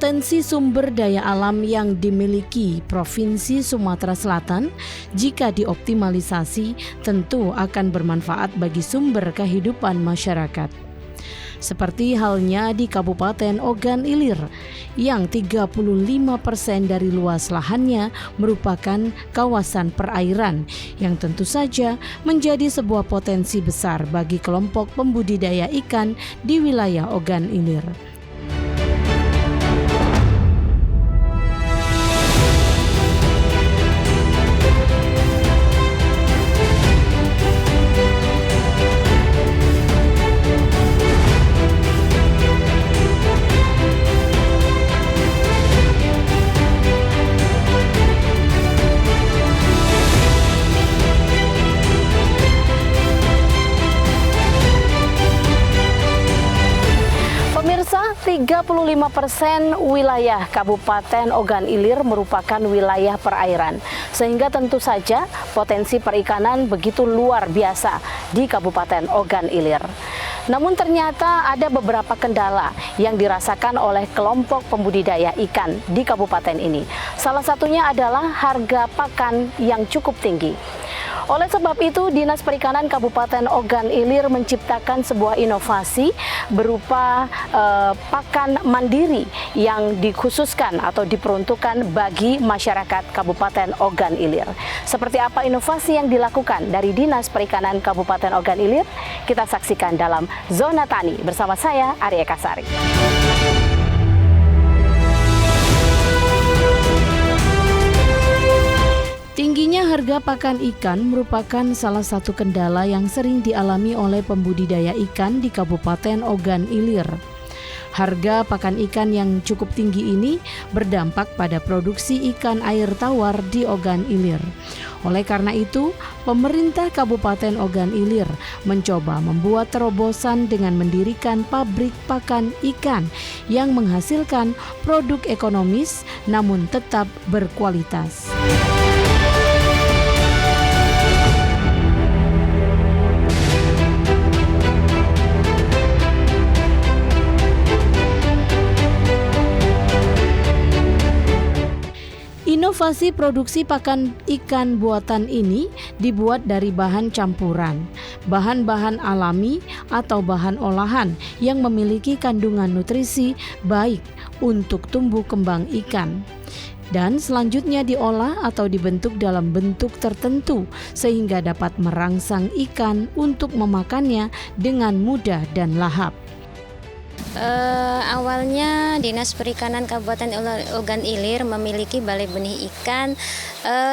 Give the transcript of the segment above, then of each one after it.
Potensi sumber daya alam yang dimiliki Provinsi Sumatera Selatan jika dioptimalisasi tentu akan bermanfaat bagi sumber kehidupan masyarakat. Seperti halnya di Kabupaten Ogan Ilir yang 35% dari luas lahannya merupakan kawasan perairan yang tentu saja menjadi sebuah potensi besar bagi kelompok pembudidaya ikan di wilayah Ogan Ilir. Pemirsa, 35% wilayah Kabupaten Ogan Ilir merupakan wilayah perairan, sehingga tentu saja potensi perikanan begitu luar biasa di Kabupaten Ogan Ilir. Namun ternyata ada beberapa kendala yang dirasakan oleh kelompok pembudidaya ikan di kabupaten ini. Salah satunya adalah harga pakan yang cukup tinggi. Oleh sebab itu, Dinas Perikanan Kabupaten Ogan Ilir menciptakan sebuah inovasi berupa pakan mandiri yang dikhususkan atau diperuntukkan bagi masyarakat Kabupaten Ogan Ilir. Seperti apa inovasi yang dilakukan dari Dinas Perikanan Kabupaten Ogan Ilir? Kita saksikan dalam Zona Tani bersama saya, Arya Kasari. Tingginya harga pakan ikan merupakan salah satu kendala yang sering dialami oleh pembudidaya ikan di Kabupaten Ogan Ilir. Harga pakan ikan yang cukup tinggi ini berdampak pada produksi ikan air tawar di Ogan Ilir. Oleh karena itu, pemerintah Kabupaten Ogan Ilir mencoba membuat terobosan dengan mendirikan pabrik pakan ikan yang menghasilkan produk ekonomis namun tetap berkualitas. Inovasi produksi pakan ikan buatan ini dibuat dari bahan campuran, bahan-bahan alami atau bahan olahan yang memiliki kandungan nutrisi baik untuk tumbuh kembang ikan. Dan selanjutnya diolah atau dibentuk dalam bentuk tertentu sehingga dapat merangsang ikan untuk memakannya dengan mudah dan lahap. Awalnya Dinas Perikanan Kabupaten Ogan Ilir memiliki balai benih ikan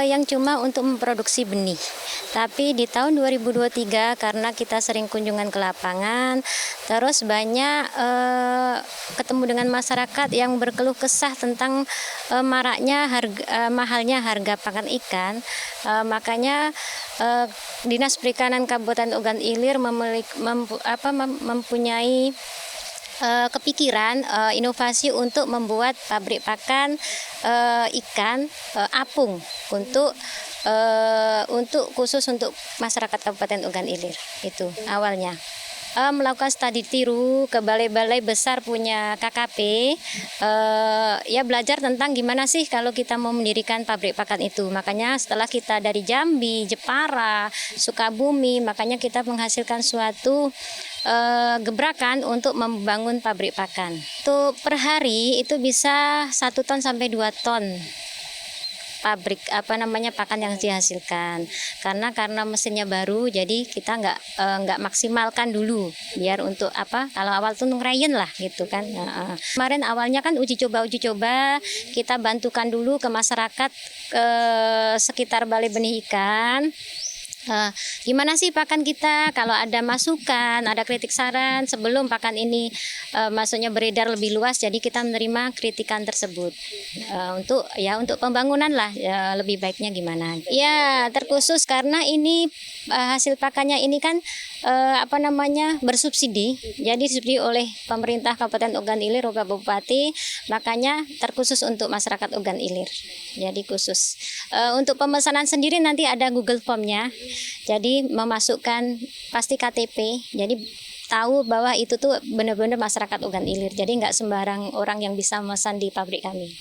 yang cuma untuk memproduksi benih. Tapi di tahun 2023 karena kita sering kunjungan ke lapangan, terus banyak ketemu dengan masyarakat yang berkeluh kesah tentang mahalnya harga pakan ikan. Makanya Dinas Perikanan Kabupaten Ogan Ilir mempunyai kepikiran inovasi untuk membuat pabrik pakan ikan apung untuk khusus untuk masyarakat Kabupaten Ogan Ilir. Itu awalnya melakukan studi tiru ke balai-balai besar punya KKP, ya belajar tentang gimana sih kalau kita mau mendirikan pabrik pakan itu. Makanya setelah kita dari Jambi, Jepara, Sukabumi, makanya kita menghasilkan suatu gebrakan untuk membangun pabrik pakan. Itu per hari itu bisa 1 ton sampai 2 ton pabrik pakan yang dihasilkan. Karena mesinnya baru, jadi kita nggak maksimalkan dulu biar untuk kalau awal tuh ngerayen lah gitu kan. Kemarin awalnya kan uji coba kita bantukan dulu ke masyarakat sekitar balai benih ikan. Gimana sih pakan kita, kalau ada masukan, ada kritik saran sebelum pakan ini maksudnya beredar lebih luas, jadi kita menerima kritikan tersebut untuk pembangunan lah, lebih baiknya gimana. Ya terkhusus karena ini hasil pakannya ini kan bersubsidi, jadi disubsidi oleh pemerintah Kabupaten Ogan Ilir, Bapak Bupati, makanya terkhusus untuk masyarakat Ogan Ilir. Jadi khusus untuk pemesanan sendiri nanti ada Google Form-nya. Jadi memasukkan pasti KTP. Jadi tahu bahwa itu tuh benar-benar masyarakat Ogan Ilir. Jadi nggak sembarang orang yang bisa memesan di pabrik kami.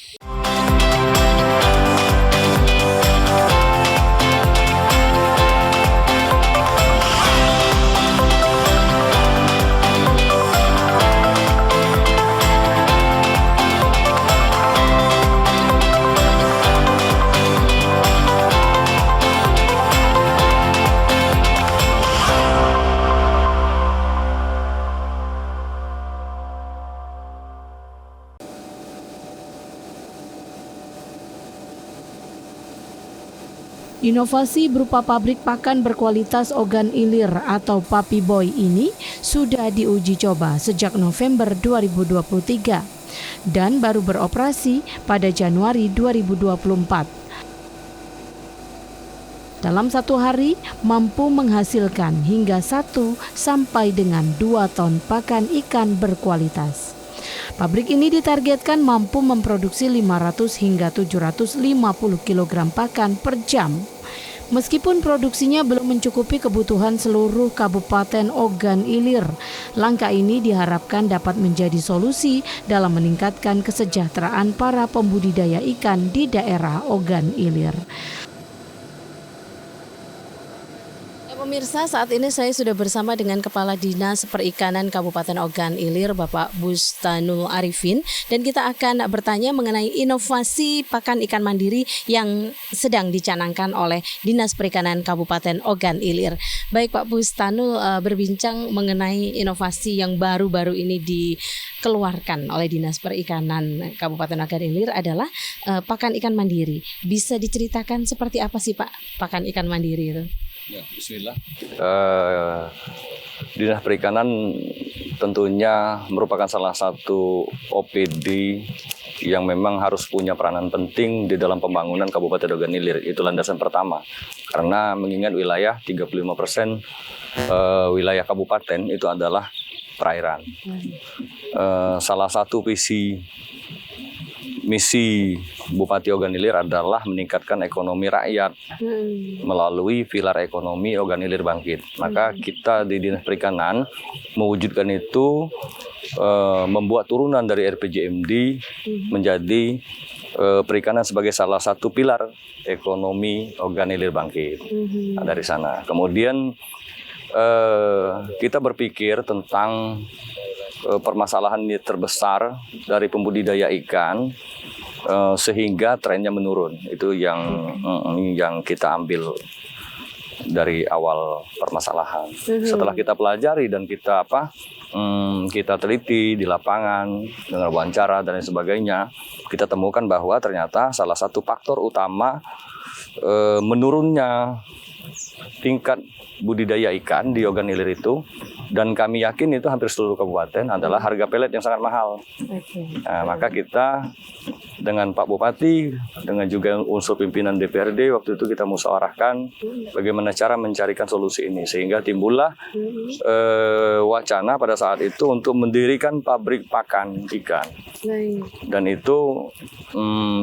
Inovasi berupa pabrik pakan berkualitas Ogan Ilir atau Papi Boy ini sudah diuji coba sejak November 2023 dan baru beroperasi pada Januari 2024. Dalam satu hari mampu menghasilkan hingga 1 sampai dengan 2 ton pakan ikan berkualitas. Pabrik ini ditargetkan mampu memproduksi 500 hingga 750 kg pakan per jam. Meskipun produksinya belum mencukupi kebutuhan seluruh Kabupaten Ogan Ilir, langkah ini diharapkan dapat menjadi solusi dalam meningkatkan kesejahteraan para pembudidaya ikan di daerah Ogan Ilir. Pemirsa, saat ini saya sudah bersama dengan Kepala Dinas Perikanan Kabupaten Ogan Ilir, Bapak Bustanul Arifin, dan kita akan bertanya mengenai inovasi pakan ikan mandiri yang sedang dicanangkan oleh Dinas Perikanan Kabupaten Ogan Ilir. Baik Pak Bustanul, berbincang mengenai inovasi yang baru-baru ini dikeluarkan oleh Dinas Perikanan Kabupaten Ogan Ilir adalah pakan ikan mandiri. Bisa diceritakan seperti apa sih Pak pakan ikan mandiri itu? Ya, bismillah. Dinas Perikanan tentunya merupakan salah satu OPD yang memang harus punya peranan penting di dalam pembangunan Kabupaten Ogan Ilir. Itu landasan pertama. Karena mengingat wilayah 35% wilayah kabupaten itu adalah perairan. Salah satu misi Bupati Ogan Ilir adalah meningkatkan ekonomi rakyat melalui pilar ekonomi Ogan Ilir Bangkit. Maka kita di Dinas Perikanan mewujudkan itu, membuat turunan dari RPJMD menjadi perikanan sebagai salah satu pilar ekonomi Ogan Ilir Bangkit. Nah, dari sana. Kemudian kita berpikir tentang permasalahan terbesar dari pembudidaya ikan sehingga trennya menurun. Itu yang kita ambil dari awal permasalahan. Setelah kita pelajari dan kita teliti di lapangan dengan wawancara dan sebagainya, kita temukan bahwa ternyata salah satu faktor utama menurunnya tingkat budidaya ikan di Ogan Ilir itu, dan kami yakin itu hampir seluruh kabupaten, adalah harga pelet yang sangat mahal. Nah, maka kita dengan Pak Bupati, dengan juga unsur pimpinan DPRD, waktu itu kita musyawarahkan bagaimana cara mencarikan solusi ini, sehingga timbullah wacana pada saat itu untuk mendirikan pabrik pakan ikan. Dan itu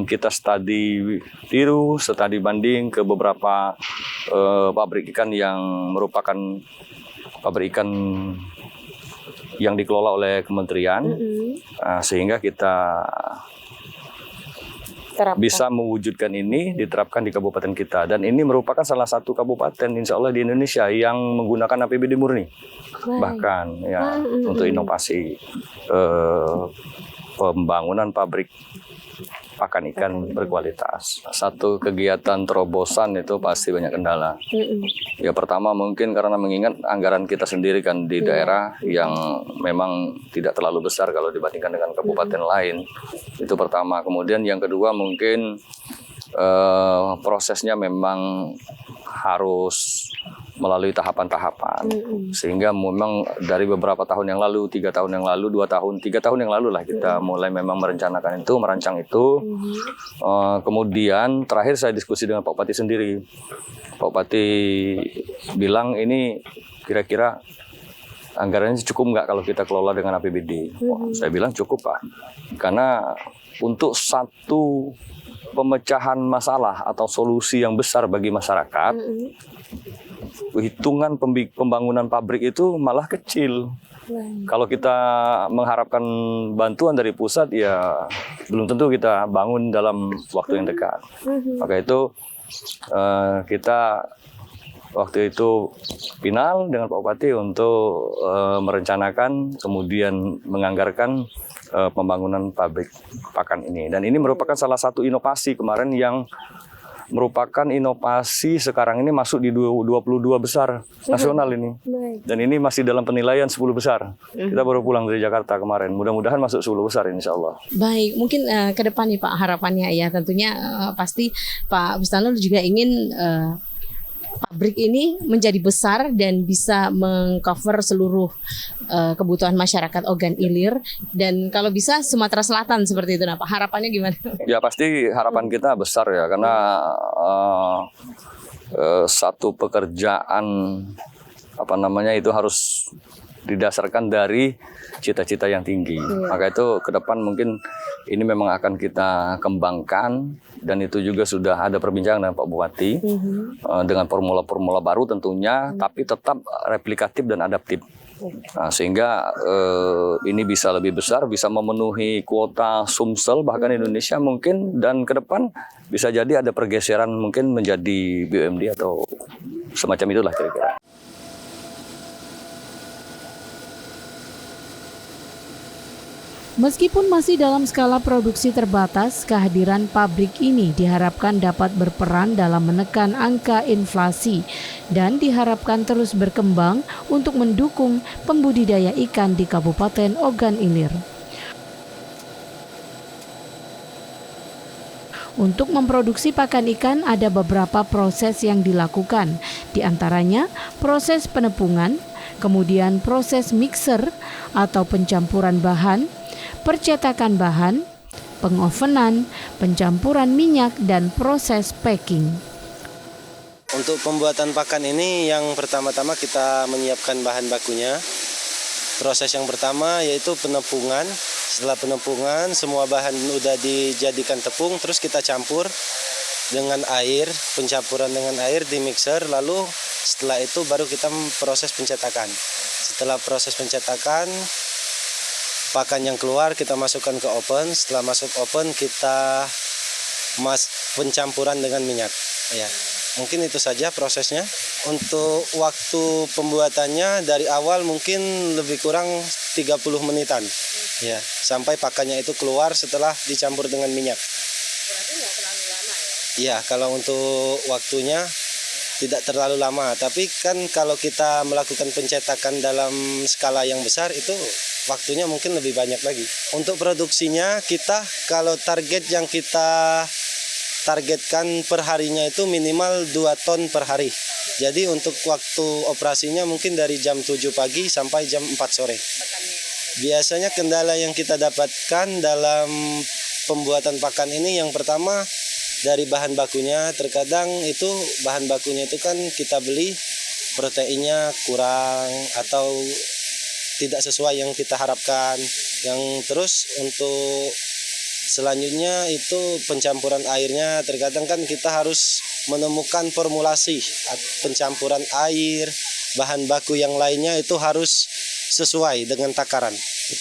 kita studi banding ke beberapa pabrik ikan yang merupakan pabrik ikan yang dikelola oleh kementerian, sehingga kita bisa mewujudkan ini, diterapkan di kabupaten kita. Dan ini merupakan salah satu kabupaten insya Allah di Indonesia yang menggunakan APBD murni. Bahkan ya, untuk inovasi pembangunan pabrik pakan ikan berkualitas. Satu kegiatan terobosan itu pasti banyak kendala. Ya, pertama mungkin karena mengingat anggaran kita sendiri kan di daerah yang memang tidak terlalu besar kalau dibandingkan dengan kabupaten lain. Itu pertama. Kemudian yang kedua mungkin prosesnya memang harus melalui tahapan-tahapan, sehingga memang dari beberapa tahun yang lalu, 3 tahun yang lalu, 2 tahun, 3 tahun yang lalu lah kita mulai memang merencanakan itu, merancang itu. Kemudian terakhir saya diskusi dengan Pak Bupati sendiri. Pak Bupati bilang ini kira-kira anggarannya cukup nggak kalau kita kelola dengan APBD? Saya bilang cukup Pak, karena untuk satu pemecahan masalah atau solusi yang besar bagi masyarakat, hitungan pembangunan pabrik itu malah kecil. Kalau kita mengharapkan bantuan dari pusat, ya belum tentu kita bangun dalam waktu yang dekat. Maka itu kita waktu itu final dengan Pak Bupati untuk merencanakan, kemudian menganggarkan pembangunan pabrik pakan ini. Dan ini merupakan salah satu inovasi kemarin yang merupakan inovasi sekarang ini masuk di 22 besar nasional ini. Dan ini masih dalam penilaian 10 besar. Kita baru pulang dari Jakarta kemarin. Mudah-mudahan masuk 10 besar insya Allah. Baik, mungkin ke depan nih Pak harapannya ya tentunya pasti Pak Bustanul juga ingin pabrik ini menjadi besar dan bisa mengcover seluruh kebutuhan masyarakat Ogan Ilir dan kalau bisa Sumatera Selatan seperti itu. Nah, Pak harapannya gimana? Ya pasti harapan kita besar ya karena satu pekerjaan itu harus didasarkan dari cita-cita yang tinggi. Maka itu ke depan mungkin ini memang akan kita kembangkan dan itu juga sudah ada perbincangan dengan Pak Bupati dengan formula-formula baru tentunya, tapi tetap replikatif dan adaptif. Nah, sehingga ini bisa lebih besar, bisa memenuhi kuota Sumsel bahkan Indonesia mungkin, dan ke depan bisa jadi ada pergeseran mungkin menjadi BUMD atau semacam itulah kira-kira. Meskipun masih dalam skala produksi terbatas, kehadiran pabrik ini diharapkan dapat berperan dalam menekan angka inflasi dan diharapkan terus berkembang untuk mendukung pembudidaya ikan di Kabupaten Ogan Ilir. Untuk memproduksi pakan ikan ada beberapa proses yang dilakukan, di antaranya proses penepungan, kemudian proses mixer atau pencampuran bahan, percetakan bahan, pengovenan, pencampuran minyak, dan proses packing. Untuk pembuatan pakan ini yang pertama-tama kita menyiapkan bahan bakunya. Proses yang pertama yaitu penepungan. Setelah penepungan semua bahan udah dijadikan tepung, terus kita campur dengan air, pencampuran dengan air di mixer, lalu setelah itu baru kita proses pencetakan. Setelah proses pencetakan, pakan yang keluar kita masukkan ke oven. Setelah masuk oven kita pencampuran dengan minyak. Ya, mungkin itu saja prosesnya. Untuk waktu pembuatannya dari awal mungkin lebih kurang 30 menitan. Ya, sampai pakannya itu keluar setelah dicampur dengan minyak. Berarti nggak terlalu lama ya? Ya, kalau untuk waktunya tidak terlalu lama. Tapi kan kalau kita melakukan pencetakan dalam skala yang besar itu waktunya mungkin lebih banyak lagi. Untuk produksinya kita kalau target yang kita targetkan per harinya itu minimal 2 ton per hari. Jadi untuk waktu operasinya mungkin dari jam 7 pagi sampai jam 4 sore. Biasanya kendala yang kita dapatkan dalam pembuatan pakan ini yang pertama dari bahan bakunya. Terkadang itu bahan bakunya itu kan kita beli proteinnya kurang atau tidak sesuai yang kita harapkan. Yang terus untuk selanjutnya itu pencampuran airnya, terkadang kan kita harus menemukan formulasi pencampuran air, bahan baku yang lainnya itu harus sesuai dengan takaran.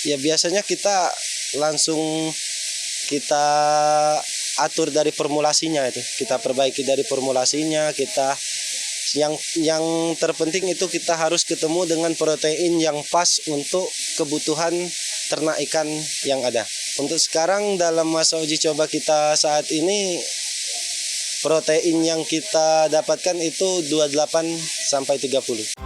Ya biasanya kita langsung kita atur dari formulasinya itu, kita perbaiki dari formulasinya, kita yang terpenting itu kita harus ketemu dengan protein yang pas untuk kebutuhan ternak ikan yang ada. Untuk sekarang dalam masa uji coba kita saat ini protein yang kita dapatkan itu 28 sampai 30.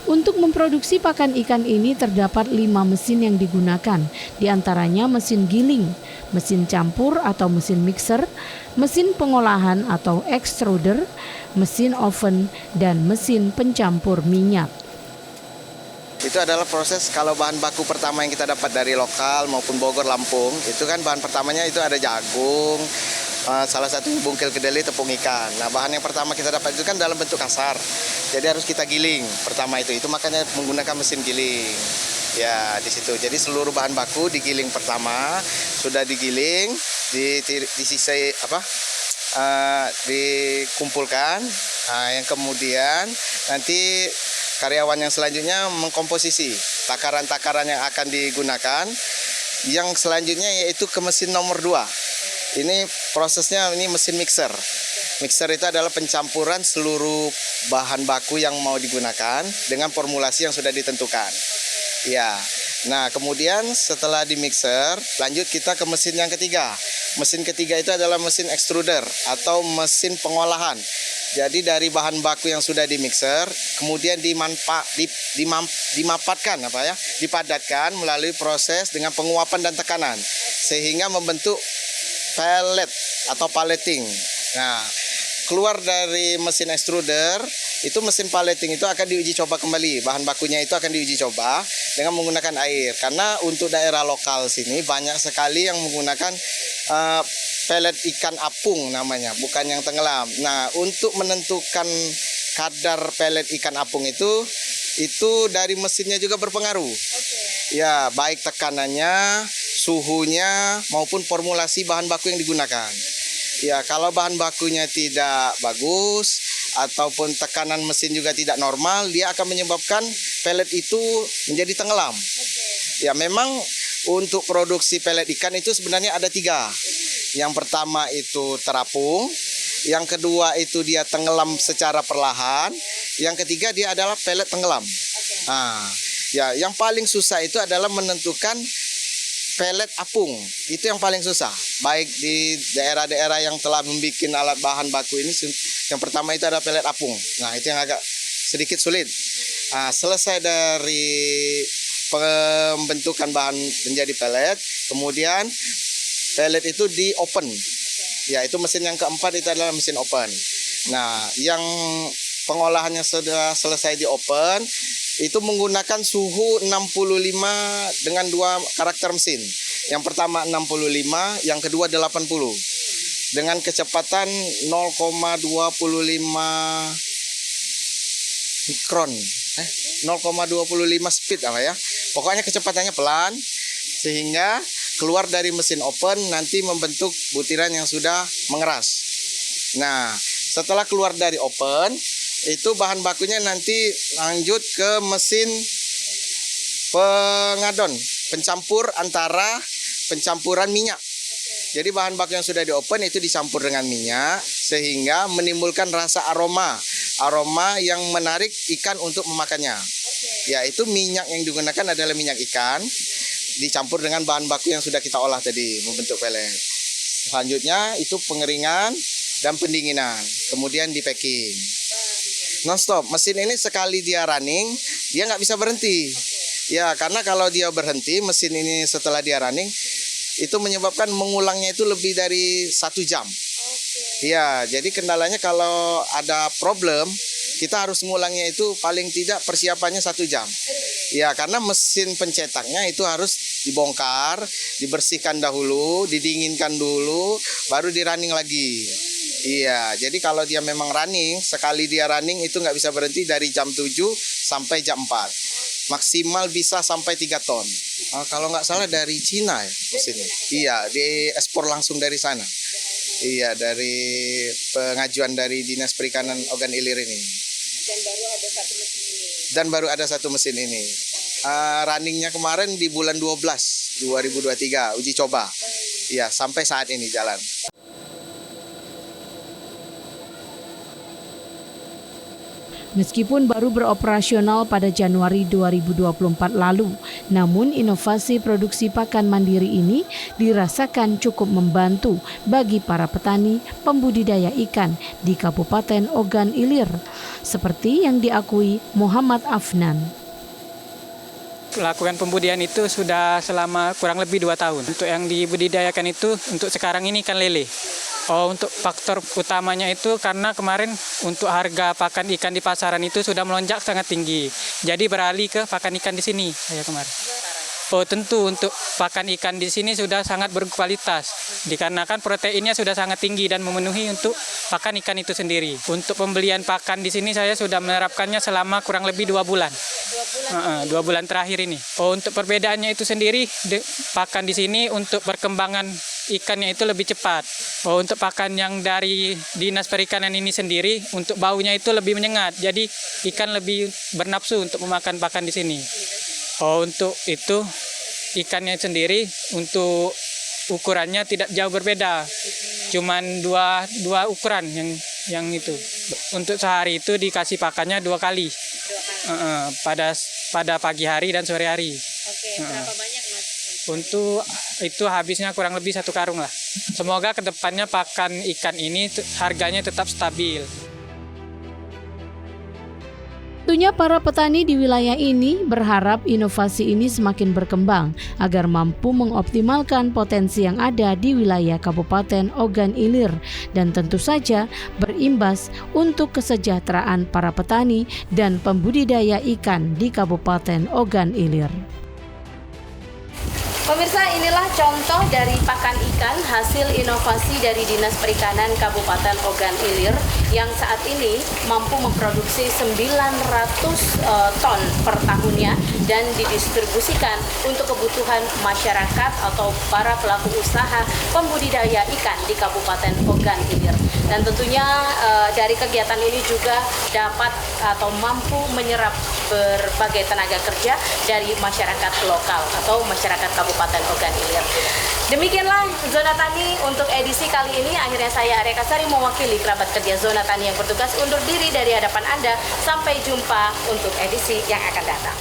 Untuk memproduksi pakan ikan ini terdapat 5 mesin yang digunakan, diantaranya mesin giling, mesin campur atau mesin mixer, mesin pengolahan atau extruder, mesin oven, dan mesin pencampur minyak. Itu adalah proses kalau bahan baku pertama yang kita dapat dari lokal maupun Bogor, Lampung. Itu kan bahan pertamanya itu ada jagung, salah satu bungkil kedelai, tepung ikan. Nah, bahan yang pertama kita dapat itu kan dalam bentuk kasar. Jadi harus kita giling pertama itu. Itu makanya menggunakan mesin giling. Ya, di situ. Jadi seluruh bahan baku digiling pertama, sudah digiling, disisai dikumpulkan. Nah, yang kemudian nanti karyawan yang selanjutnya mengkomposisi takaran-takaran yang akan digunakan. Yang selanjutnya yaitu ke mesin nomor 2. Ini prosesnya mesin mixer. Mixer itu adalah pencampuran seluruh bahan baku yang mau digunakan dengan formulasi yang sudah ditentukan. Ya. Nah, kemudian setelah di mixer, lanjut kita ke mesin yang ketiga. Mesin ketiga itu adalah mesin extruder atau mesin pengolahan. Jadi dari bahan baku yang sudah di mixer, kemudian dipadatkan melalui proses dengan penguapan dan tekanan, sehingga membentuk pellet atau palleting. Nah, keluar dari mesin extruder, itu mesin palleting itu akan diuji coba kembali. Bahan bakunya itu akan diuji coba dengan menggunakan air. Karena untuk daerah lokal sini banyak sekali yang menggunakan pelet ikan apung namanya, bukan yang tenggelam. Nah, untuk menentukan kadar pelet ikan apung itu dari mesinnya juga berpengaruh. Ya, baik tekanannya, suhunya, maupun formulasi bahan baku yang digunakan. Ya, kalau bahan bakunya tidak bagus ataupun tekanan mesin juga tidak normal, dia akan menyebabkan pelet itu menjadi tenggelam. Ya, memang untuk produksi pelet ikan itu sebenarnya ada 3. Yang pertama itu terapung, yang kedua itu dia tenggelam secara perlahan, yang ketiga dia adalah pelet tenggelam. Nah, ya, yang paling susah itu adalah menentukan pelet apung. Itu yang paling susah. Baik di daerah-daerah yang telah membuat alat bahan baku ini, yang pertama itu adalah pelet apung. Nah, itu yang agak sedikit sulit. Nah, selesai dari pembentukan bahan menjadi pelet, kemudian pelet itu di open. Ya, itu mesin yang keempat itu adalah mesin open. Nah, yang pengolahannya sudah selesai di open, itu menggunakan suhu 65 dengan 2 karakter mesin. Yang pertama 65, yang kedua 80. Dengan kecepatan 0,25 mikron. 0,25 speed apa ya. Pokoknya kecepatannya pelan sehingga keluar dari mesin open nanti membentuk butiran yang sudah mengeras. Nah, setelah keluar dari open, itu bahan bakunya nanti lanjut ke mesin pengadon, pencampur antara pencampuran minyak. Jadi bahan baku yang sudah di open itu dicampur dengan minyak sehingga menimbulkan rasa aroma yang menarik ikan untuk memakannya. Ya, itu minyak yang digunakan adalah minyak ikan dicampur dengan bahan baku yang sudah kita olah tadi membentuk pelet. Selanjutnya itu pengeringan dan pendinginan, kemudian di packing. Non-stop, mesin ini sekali dia running, dia nggak bisa berhenti. Ya, karena kalau dia berhenti, mesin ini setelah dia running, itu menyebabkan mengulangnya itu lebih dari 1 jam. Ya, jadi kendalanya kalau ada problem, kita harus mengulangnya itu paling tidak persiapannya 1 jam. Ya, karena mesin pencetaknya itu harus dibongkar, dibersihkan dahulu, didinginkan dulu, baru di running lagi. Iya, jadi kalau dia memang running, sekali dia running itu nggak bisa berhenti dari jam 7 sampai jam 4. Maksimal bisa sampai 3 ton. Kalau nggak salah dari Cina ya mesinnya. Iya, diekspor langsung dari sana. Iya, dari pengajuan dari Dinas Perikanan Ogan Ilir ini. Dan baru ada satu mesin ini. Runningnya kemarin di bulan 12, 2023, uji coba. Iya, sampai saat ini jalan. Meskipun baru beroperasional pada Januari 2024 lalu, namun inovasi produksi pakan mandiri ini dirasakan cukup membantu bagi para petani pembudidaya ikan di Kabupaten Ogan Ilir, seperti yang diakui Muhammad Afnan. Melakukan pembudidayan itu sudah selama kurang lebih 2 tahun. Untuk yang dibudidayakan itu untuk sekarang ini ikan lele. Oh, untuk faktor utamanya itu karena kemarin untuk harga pakan ikan di pasaran itu sudah melonjak sangat tinggi. Jadi beralih ke pakan ikan di sini saya kemarin. Oh, tentu untuk pakan ikan di sini sudah sangat berkualitas. Dikarenakan proteinnya sudah sangat tinggi dan memenuhi untuk pakan ikan itu sendiri. Untuk pembelian pakan di sini saya sudah menerapkannya selama kurang lebih 2 bulan. 2 bulan terakhir ini. Oh, untuk perbedaannya itu sendiri, pakan di sini untuk perkembangan ikannya itu lebih cepat. Oh, untuk pakan yang dari Dinas Perikanan ini sendiri, untuk baunya itu lebih menyengat. Jadi ikan lebih bernafsu untuk memakan pakan di sini. Oh, untuk itu ikannya sendiri untuk ukurannya tidak jauh berbeda. Cuman dua ukuran yang itu. Untuk sehari itu dikasih pakannya 2 kali. Pada pagi hari dan sore hari. Oke, berapa banyak Mas? Untuk itu habisnya kurang lebih 1 karung lah. Semoga kedepannya pakan ikan ini harganya tetap stabil. Tentunya para petani di wilayah ini berharap inovasi ini semakin berkembang agar mampu mengoptimalkan potensi yang ada di wilayah Kabupaten Ogan Ilir dan tentu saja berimbas untuk kesejahteraan para petani dan pembudidaya ikan di Kabupaten Ogan Ilir. Pemirsa, inilah contoh dari pakan ikan hasil inovasi dari Dinas Perikanan Kabupaten Ogan Ilir yang saat ini mampu memproduksi 900 ton per tahunnya dan didistribusikan untuk kebutuhan masyarakat atau para pelaku usaha pembudidaya ikan di Kabupaten Ogan Ilir. Dan tentunya dari kegiatan ini juga dapat atau mampu menyerap berbagai tenaga kerja dari masyarakat lokal atau masyarakat Kabupaten Ogan Ilir. Demikianlah Zona Tani untuk edisi kali ini. Akhirnya saya Arya Kasari mewakili kerabat kerja Zona Tani yang bertugas undur diri dari hadapan Anda. Sampai jumpa untuk edisi yang akan datang.